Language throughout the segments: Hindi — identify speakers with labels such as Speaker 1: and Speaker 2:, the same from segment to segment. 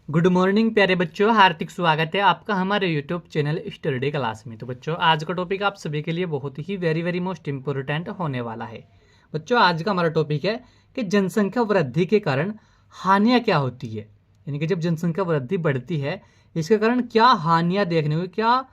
Speaker 1: गुड मॉर्निंग प्यारे बच्चों, हार्दिक स्वागत है आपका हमारे यूट्यूब चैनल स्टडी क्लास में। तो बच्चों, आज का टॉपिक आप सभी के लिए बहुत ही वेरी मोस्ट इम्पोर्टेंट होने वाला है। बच्चों, आज का हमारा टॉपिक है कि जनसंख्या वृद्धि के कारण हानियां क्या होती है। यानी कि जब जनसंख्या वृद्धि बढ़ती है, इसके कारण क्या हानियां देखने को, क्या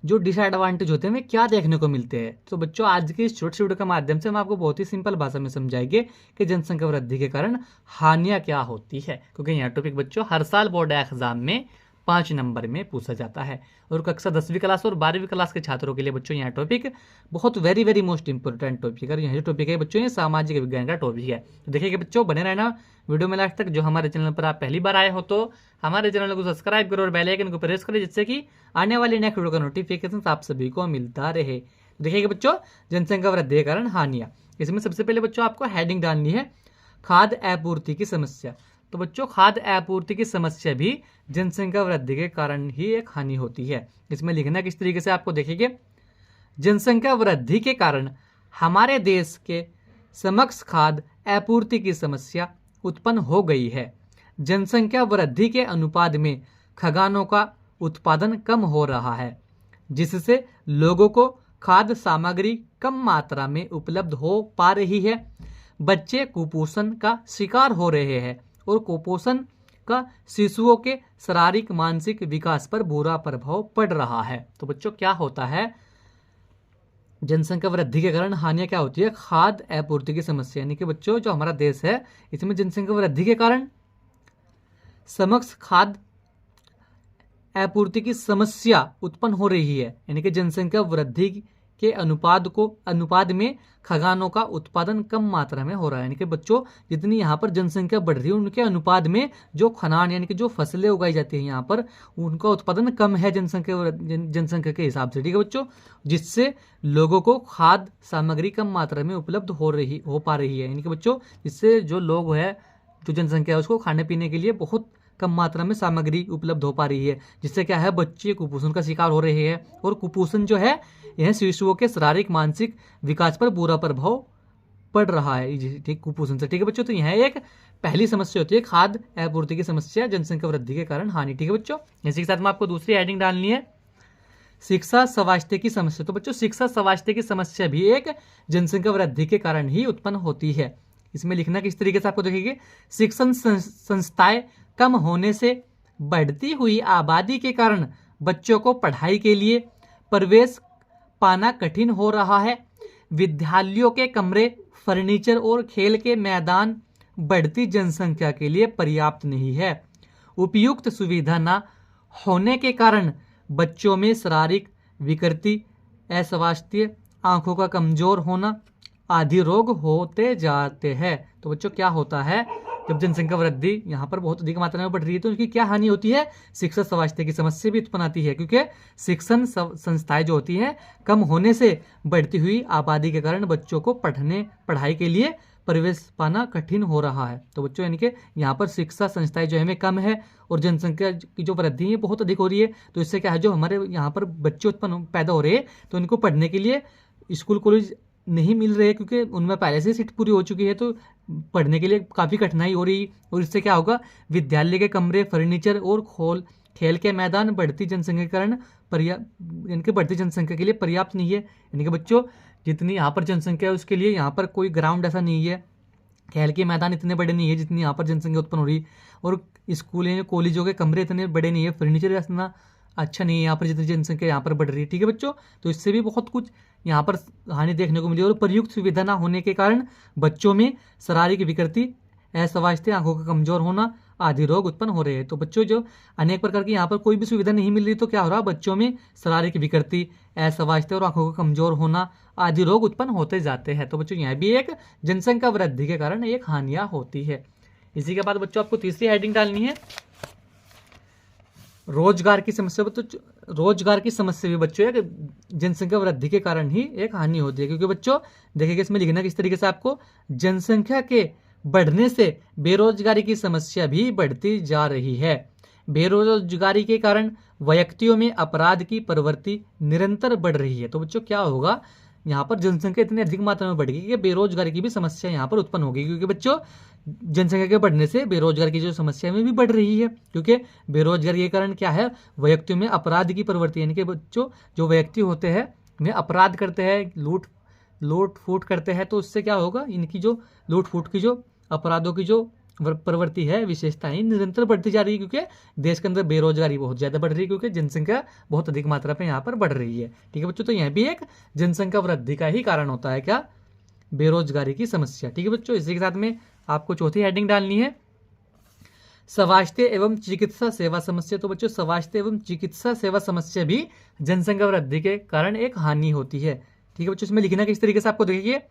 Speaker 1: जो डिसएडवांटेज होते हैं वे क्या देखने को मिलते हैं। तो बच्चों, आज की इस छोटे वीडियो के माध्यम से हम आपको बहुत ही सिंपल भाषा में समझाएंगे कि जनसंख्या वृद्धि के कारण हानियां क्या होती है, क्योंकि यह टॉपिक बच्चों हर साल बोर्ड एग्जाम में 5 नंबर में पूछा जाता है। और कक्षा 10वीं क्लास और 12वीं क्लास के छात्रों के लिए बच्चों यह टॉपिक बहुत वेरी मोस्ट इंपोर्टेंट टॉपिक है। यह जो टॉपिक है बच्चों, ये सामाजिक विज्ञान का टॉपिक है। तो देखिए बच्चों, बने रहना वीडियो में लास्ट तक। जो हमारे चैनल पर आप पहली बार आए हो तो हमारे चैनल को सब्सक्राइब करो और बेल आइकन को प्रेस करें, जिससे कि आने वाली नेक्स्ट वीडियो का नोटिफिकेशन आप सभी को मिलता रहे। देखिएगा बच्चों, जनसंख्या वृद्धि के कारण हानियां। इसमें सबसे पहले बच्चों आपको हेडिंग डालनी है खाद्य आपूर्ति की समस्या। तो बच्चों, खाद्य आपूर्ति की समस्या भी जनसंख्या वृद्धि के कारण ही एक हानि होती है। इसमें लिखना किस तरीके से आपको देखेंगे, जनसंख्या वृद्धि के कारण हमारे देश के समक्ष खाद्य आपूर्ति की समस्या उत्पन्न हो गई है। जनसंख्या वृद्धि के अनुपात में खाद्यान्नों का उत्पादन कम हो रहा है, जिससे लोगों को खाद्य सामग्री कम मात्रा में उपलब्ध हो पा रही है। बच्चे कुपोषण का शिकार हो रहे हैं और कुपोषण का शिशुओं के शारीरिक मानसिक विकास पर बुरा प्रभाव पड़ रहा है। तो बच्चों, क्या होता है, जनसंख्या वृद्धि के कारण हानियां क्या होती है, खाद्य आपूर्ति की समस्या। यानी कि बच्चों, जो हमारा देश है इसमें जनसंख्या वृद्धि के कारण समक्ष खाद्य आपूर्ति की समस्या उत्पन्न हो रही है। यानी कि जनसंख्या वृद्धि के अनुपात में खाद्यान्नों का उत्पादन कम मात्रा में हो रहा है। यानी कि बच्चों, जितनी यहाँ पर जनसंख्या बढ़ रही है उनके अनुपात में जो खाद्यान्न यानी कि जो फसलें उगाई जाती है यहाँ पर, उनका उत्पादन कम है जनसंख्या के हिसाब से। ठीक है बच्चों, जिससे लोगों को खाद्य सामग्री कम मात्रा में उपलब्ध हो पा रही है। यानी कि बच्चों, जिससे जो लोग है, जो जनसंख्या है, उसको खाने पीने के लिए बहुत कम मात्रा में सामग्री उपलब्ध हो पा रही है, जिससे क्या है, बच्चे कुपोषण का शिकार हो रहे हैं। और कुपोषण जो है, यह शिशुओं के शारीरिक मानसिक विकास पर बुरा प्रभाव पड़ रहा है, ठीक, कुपोषण से। ठीक है बच्चों, तो यह एक पहली समस्या होती है खाद्य आपूर्ति की समस्या, जनसंख्या वृद्धि के कारण हानि। ठीक है बच्चों, इसी के साथ में आपको दूसरी हेडिंग डालनी है शिक्षा स्वास्थ्य की समस्या। तो बच्चों, शिक्षा स्वास्थ्य की समस्या भी एक जनसंख्या वृद्धि के कारण ही उत्पन्न होती है। इसमें लिखना किस तरीके से आपको देखेंगे, शिक्षण संस्थाएं कम होने से बढ़ती हुई आबादी के कारण बच्चों को पढ़ाई के लिए प्रवेश पाना कठिन हो रहा है। विद्यालयों के कमरे, फर्नीचर और खेल के मैदान बढ़ती जनसंख्या के लिए पर्याप्त नहीं है। उपयुक्त सुविधा न होने के कारण बच्चों में शारीरिक विकृति, अस्वास्थ्य, आंखों का कमजोर होना आदि रोग होते जाते हैं। तो बच्चों, क्या होता है, जब जनसंख्या वृद्धि यहाँ पर बहुत अधिक मात्रा में बढ़ रही है तो उसकी क्या हानि होती है, शिक्षा स्वास्थ्य की समस्या भी उत्पन्न आती है, क्योंकि शिक्षण संस्थाएं जो होती हैं कम होने से बढ़ती हुई आबादी के कारण बच्चों को पढ़ाई के लिए प्रवेश पाना कठिन हो रहा है। तो बच्चों, यानी कि यहाँ पर शिक्षा संस्थाएं जो है हमें कम है और जनसंख्या की जो वृद्धि है बहुत अधिक हो रही है। तो इससे क्या है, जो हमारे यहाँ पर बच्चे पैदा हो रहे हैं तो उनको पढ़ने के लिए स्कूल कॉलेज नहीं मिल रहे, क्योंकि उनमें पहले से सीट पूरी हो चुकी है, तो पढ़ने के लिए काफ़ी कठिनाई हो रही। और इससे क्या होगा, विद्यालय के कमरे, फर्नीचर और खेल के मैदान बढ़ती जनसंख्या के कारण इनके बढ़ती जनसंख्या के लिए पर्याप्त नहीं है। यानी कि बच्चों, जितनी यहाँ पर जनसंख्या है उसके लिए यहाँ पर कोई ग्राउंड ऐसा नहीं है, खेल के मैदान इतने बड़े नहीं है जितनी यहाँ पर जनसंख्या उत्पन्न हो रही है, और स्कूल कॉलेजों के कमरे इतने बड़े नहीं है, फर्नीचर इतना अच्छा नहीं है यहाँ पर जितनी जनसंख्या यहाँ पर बढ़ रही है। ठीक है बच्चों, तो इससे भी बहुत कुछ यहाँ पर हानि देखने को मिली। और प्रयुक्त सुविधा न होने के कारण बच्चों में शारीरिक विकृति, अस्वास्थ्य, आंखों का कमजोर होना आदि रोग उत्पन्न हो रहे हैं। तो बच्चों, जो अनेक प्रकार की यहाँ पर कोई भी सुविधा नहीं मिल रही तो क्या हो रहा है, बच्चों में शारीरिक विकृति, अस्वास्थ्य और आंखों का कमजोर होना आदि रोग उत्पन्न होते जाते हैं। तो बच्चों, यह भी एक जनसंख्या वृद्धि के कारण एक हानियां होती है। इसी के बाद बच्चों, आपको तीसरी हेडिंग डालनी है रोजगार की समस्या। तो रोजगार की समस्या भी बच्चों एक जनसंख्या वृद्धि के कारण ही एक हानि होती है, क्योंकि बच्चों देखिए इसमें लिखना किस तरीके से आपको, जनसंख्या के बढ़ने से बेरोजगारी की समस्या भी बढ़ती जा रही है। बेरोजगारी के कारण व्यक्तियों में अपराध की प्रवृत्ति निरंतर बढ़ रही है। तो बच्चों, क्या होगा, यहाँ पर जनसंख्या इतनी अधिक मात्रा में बढ़ेगी कि बेरोजगारी की भी समस्या यहाँ पर उत्पन्न होगी, क्योंकि बच्चों जनसंख्या के बढ़ने से बेरोजगारी की जो समस्या में भी बढ़ रही है, क्योंकि बेरोजगारी के कारण क्या है, व्यक्तियों में अपराध की प्रवृत्ति, यानी कि बच्चों जो व्यक्ति होते हैं वे अपराध करते हैं, लूट फूट करते हैं, तो उससे क्या होगा, इनकी जो लूट फूट की जो अपराधों की जो प्रवृत्ति है, विशेषताएं निरंतर बढ़ती जा रही है, क्योंकि देश के अंदर बेरोजगारी बहुत ज़्यादा बढ़ रही है, क्योंकि जनसंख्या बहुत अधिक मात्रा पे यहाँ पर बढ़ रही है। ठीक है बच्चों, तो यह भी एक जनसंख्या वृद्धि का ही कारण होता है, क्या, बेरोजगारी की समस्या। ठीक है बच्चों, इसी के साथ में आपको चौथी हेडिंग डालनी है, स्वास्थ्य एवं चिकित्सा सेवा समस्या। तो बच्चों स्वास्थ्य एवं चिकित्सा सेवा समस्या भी जनसंख्या वृद्धि के कारण एक हानि होती है। ठीक है बच्चों, इसमें लिखना किस तरीके से आपको देखिए,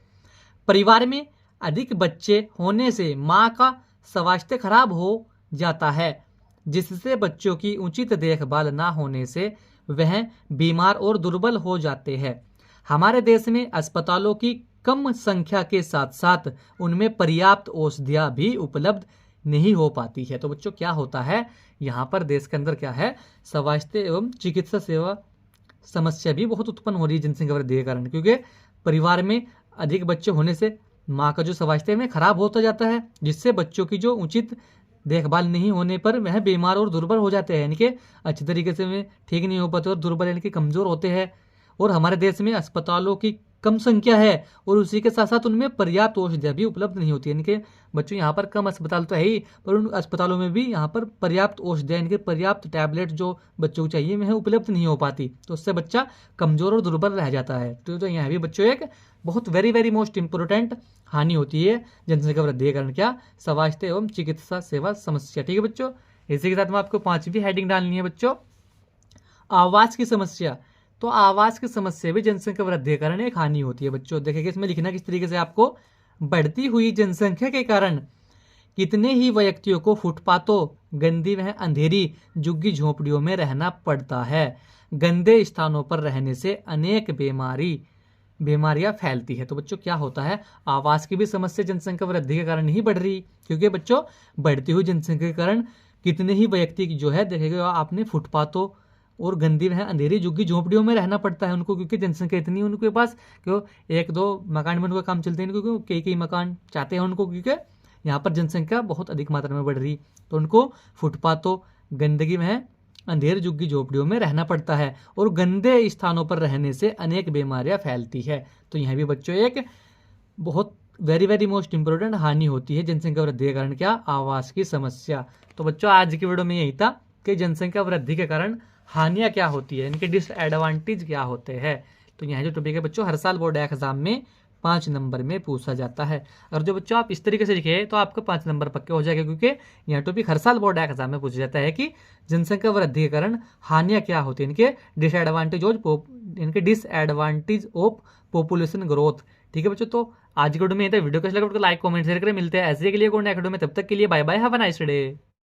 Speaker 1: परिवार में अधिक बच्चे होने से माँ का स्वास्थ्य खराब हो जाता है, जिससे बच्चों की उचित देखभाल ना होने से वह बीमार और दुर्बल हो जाते हैं। हमारे देश में अस्पतालों की कम संख्या के साथ साथ उनमें पर्याप्त औषधियाँ भी उपलब्ध नहीं हो पाती है। तो बच्चों क्या होता है, यहाँ पर देश के अंदर क्या है, स्वास्थ्य एवं चिकित्सा सेवा समस्या भी बहुत उत्पन्न हो रही है जनसंख्या वृद्धि के कारण, क्योंकि परिवार में अधिक बच्चे होने से माँ का जो स्वास्थ्य में खराब होता जाता है, जिससे बच्चों की जो उचित देखभाल नहीं होने पर वह बीमार और दुर्बल हो जाते हैं, यानी कि अच्छी तरीके से वे ठीक नहीं हो पाते और दुर्बल यानी कि कमज़ोर होते हैं। और हमारे देश में अस्पतालों की कम संख्या है और उसी के साथ साथ उनमें पर्याप्त औषधियाँ भी उपलब्ध नहीं होती, यानी कि बच्चों यहाँ पर कम अस्पताल तो है ही, पर उन अस्पतालों में भी यहाँ पर पर्याप्त औषधियाँ यानी कि पर्याप्त टैबलेट जो बच्चों को चाहिए वह उपलब्ध नहीं हो पाती, तो उससे बच्चा कमज़ोर और दुर्बल रह जाता है। तो यहाँ भी बच्चों एक बहुत वेरी मोस्ट इंपॉर्टेंट हानि होती है जनसंख्या वृद्धि के कारण, क्या, स्वास्थ्य एवं चिकित्सा सेवा समस्या। ठीक है बच्चों, इसी के साथ में आपको पांचवी हेडिंग डालनी है बच्चों, आवास की समस्या। तो आवास की समस्या भी जनसंख्या वृद्धि के कारण एक हानि होती है बच्चों। देखिए इसमें लिखना किस तरीके से आपको, बढ़ती हुई जनसंख्या के कारण कितने ही व्यक्तियों को फुटपाथों, गंदी व अंधेरी झुग्गी झोपड़ियों में रहना पड़ता है। गंदे स्थानों पर रहने से अनेक बीमारियां फैलती है। तो बच्चों क्या होता है, आवास की भी समस्या जनसंख्या वृद्धि के कारण ही बढ़ रही, क्योंकि बच्चों बढ़ती हुई जनसंख्या के कारण कितने ही व्यक्ति जो है, देखेगा आपने, फुटपाथों और गंदी वह अंधेरी झुग्गी झोपड़ियों में रहना पड़ता है उनको, क्योंकि जनसंख्या इतनी है उनके पास, क्यों एक दो मकान में उनका काम चलते हैं, क्योंकि कई मकान चाहते हैं उनको, क्योंकि यहाँ पर जनसंख्या बहुत अधिक मात्रा में बढ़ रही, तो उनको फुटपाथों, गंदगी में अंधेर झुग्गी झोपड़ियों में रहना पड़ता है और गंदे स्थानों पर रहने से अनेक बीमारियां फैलती है। तो यहाँ भी बच्चों एक बहुत वेरी मोस्ट इंपॉर्टेंट हानि होती है जनसंख्या वृद्धि के कारण, क्या, आवास की समस्या। तो बच्चों आज की वीडियो में यही था कि जनसंख्या वृद्धि के कारण हानियां क्या होती है, इनके डिसएडवांटेज क्या होते हैं। तो यहाँ जो टॉपिक है बच्चों हर साल बोर्ड एग्जाम में 5 नंबर में पूछा जाता है, और जो बच्चों आप इस तरीके से लिखे तो आपको 5 नंबर पक्के हो जाएगा, क्योंकि यह टॉपिक हर साल बोर्ड एग्जाम में पूछा जाता है कि जनसंख्या वृद्धि के कारण हानियां क्या होती है, इनके डिसएडवांटेज ऑफ पॉपुलेशन ग्रोथ। ठीक है बच्चों, तो आज की वीडियो में वीडियो कैसा लगा लाइक कमेंट शेयर करें, मिलते हैं ऐसे के लिए कोई नेक्स्ट वीडियो में, तब तक के लिए bye bye, have a nice day.